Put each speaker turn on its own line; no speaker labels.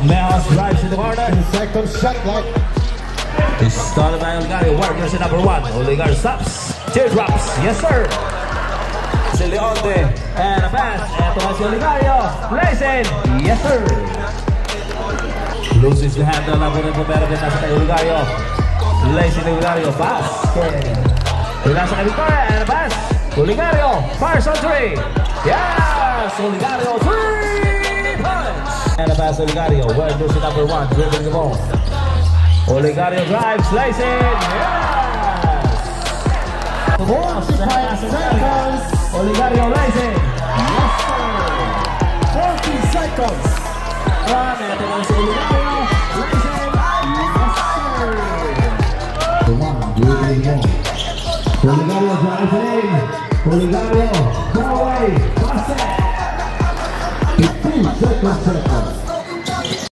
Meos drives in the corner.
Second shot clock.
It's started by Oligario. Warriors in number 1. Oligario stops. Teardrops. Yes, sir. Si Leonte. And a pass. Eto na si Oligario. Lays in. Yes, sir. Loses the handle. Labo rin po pero din nasa kay Oligario. Lays in Oligario. Pass. Nasa kay Victoria. And a pass. Oligario. Fires on 3. Yes. Oligario 3 points. And a pass Oligario. Warriors in number 1. Dribbling the ball. Oligario drives, lays in, yes!
45 seconds.
Oligario lays in,
Yes, sir. 40 seconds.
ito na si Oligario, lays in,
Yes, sir. Come on, dribbling mo. Oligario drives in. Oligario, go away, pass it. 15 seconds.